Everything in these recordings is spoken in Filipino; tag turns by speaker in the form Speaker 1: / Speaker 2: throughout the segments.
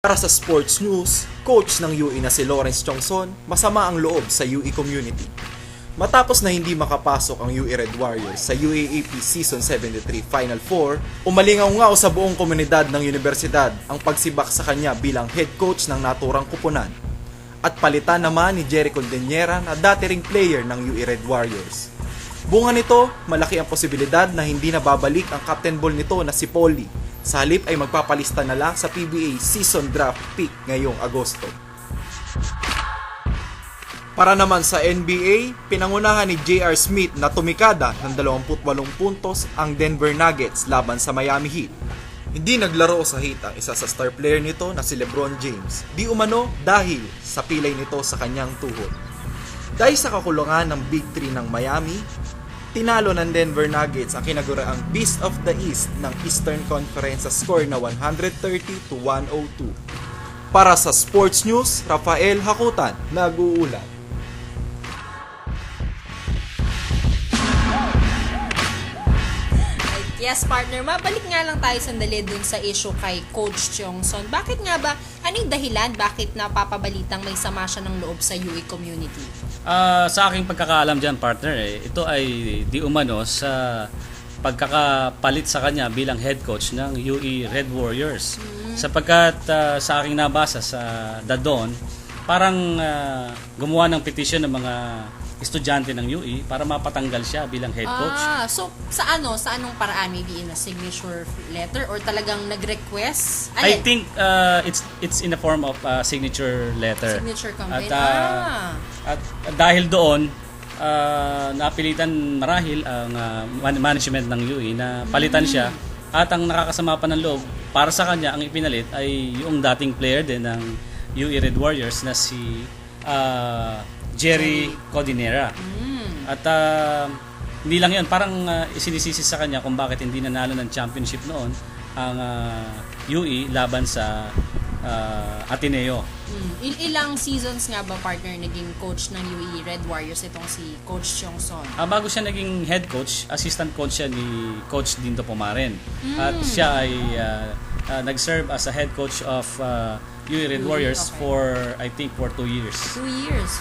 Speaker 1: Para sa sports news, coach ng UE na si Lawrence Chongson, masama ang loob sa UE community. Matapos na hindi makapasok ang UE Red Warriors sa UAAP Season 73 Final 4, umalingaw sa buong komunidad ng universidad ang pagsibak sa kanya bilang head coach ng naturang kupunan. At palitan naman ni Jerry Condeniera na dati ring player ng UE Red Warriors. Bunga nito, malaki ang posibilidad na hindi na babalik ang captain ball nito na si Paulie. Sa halip ay magpapalista na lang sa PBA Season Draft Pick ngayong Agosto. Para naman sa NBA, pinangunahan ni J.R. Smith na tumikada ng 28 puntos ang Denver Nuggets laban sa Miami Heat. Hindi naglaro sa Heat ang isa sa star player nito na si LeBron James, di umano dahil sa pilay nito sa kanyang tuhod. Dahil sa kakulangan ng Big 3 ng Miami, tinalo ng Denver Nuggets ang kinaguraang Beast of the East ng Eastern Conference sa score na 130-102. Para sa Sports News, Rafael Hakutan, nag-uulat.
Speaker 2: Yes, partner. Mabalik nga lang tayo sandali dun sa issue kay Coach Chongson. Bakit nga ba? Ano yung dahilan? Bakit napapabalitang may sama siya ng loob sa UE community?
Speaker 3: Sa aking pagkakaalam dyan, partner, ito ay di umano sa pagkakapalit sa kanya bilang head coach ng UE Red Warriors. Sapagkat sa aking nabasa sa The Dawn, parang gumawa ng petition ng mga estudyante ng UE para mapatanggal siya bilang head coach.
Speaker 2: So sa anong paraan? Maybe in a signature letter or talagang nag-request?
Speaker 3: I think it's in the form of signature letter.
Speaker 2: Signature campaign.
Speaker 3: At dahil doon, napilitan marahil ang management ng UE na palitan siya, at ang nakakasama pa ng loob para sa kanya, ang ipinalit ay yung dating player din ng UE Red Warriors na si Jerry Condeniera. At hindi lang yun, parang isinisisi sa kanya kung bakit hindi nanalo ng championship noon ang UE laban sa Ateneo.
Speaker 2: Ilang seasons nga ba, partner, naging coach ng UE Red Warriors itong si Coach Chongson?
Speaker 3: Bago siya naging head coach, assistant coach siya ni Coach Dindo Pomaren. At siya ay nag-serve as a head coach of UE Red Warriors for 2 years.
Speaker 2: 2 years.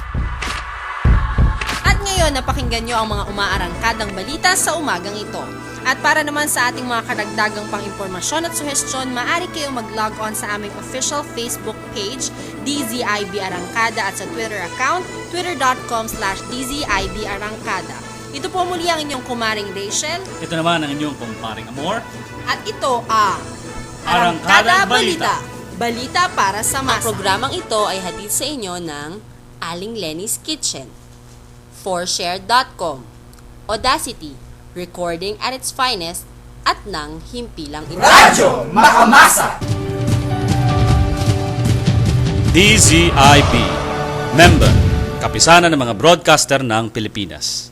Speaker 2: At ngayon, napakinggan nyo ang mga umaarangkadang balita sa umagang ito. At para naman sa ating mga karagdagang pang-impormasyon at suhestyon, maaari kayong mag-log on sa aming official Facebook page, DZIB Arangkada, at sa Twitter account, twitter.com/DZIB Arangkada. Ito po muli ang inyong kumaring Rachel.
Speaker 3: Ito naman ang inyong kumparing Amor.
Speaker 2: At ito ang Arangkada Balita. Balita para sa masa.
Speaker 4: Ang programang ito ay hatid sa inyo ng Aling Lenny's Kitchen, forshare.com, Audacity, recording at its finest, at ng himpilang ito.
Speaker 1: Radyo Makamasa!
Speaker 3: DZIB, member, kapisanan ng mga broadcaster ng Pilipinas.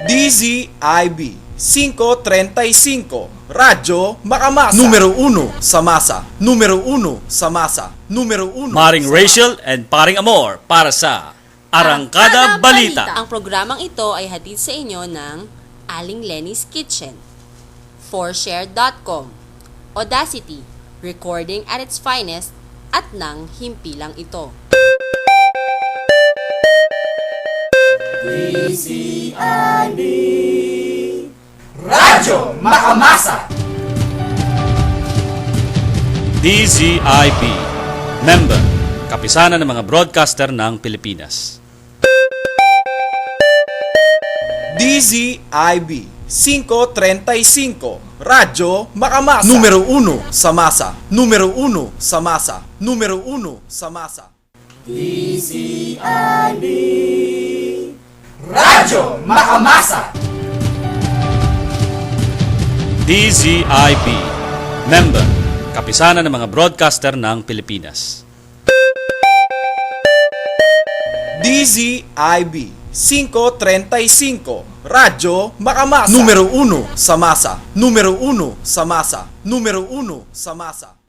Speaker 1: DZIB 535, Radyo Makamasa. Numero 1 sa masa. Numero 1 sa masa. Numero 1.
Speaker 3: Maring Rachel and Paring Amor para sa Arangkada Balita.
Speaker 4: Ang programang ito ay hatid sa inyo ng Aling Lenny's Kitchen, forshare.com, Audacity, recording at its finest, at ng himpilang ito.
Speaker 1: DZIB Radyo Makamasa.
Speaker 3: DZIB, member, kapisanan ng mga broadcaster ng Pilipinas.
Speaker 1: DZIB 535, Radyo Makamasa. Numero 1 sa masa. Numero 1 sa masa. Numero 1 sa masa. DZIB Radyo Makamasa.
Speaker 3: DZIB, member, kapisanan ng mga broadcaster ng Pilipinas.
Speaker 1: DZIB 535, Radyo Makamasa. Numero 1 sa masa. Numero 1 sa masa. Numero 1 sa masa.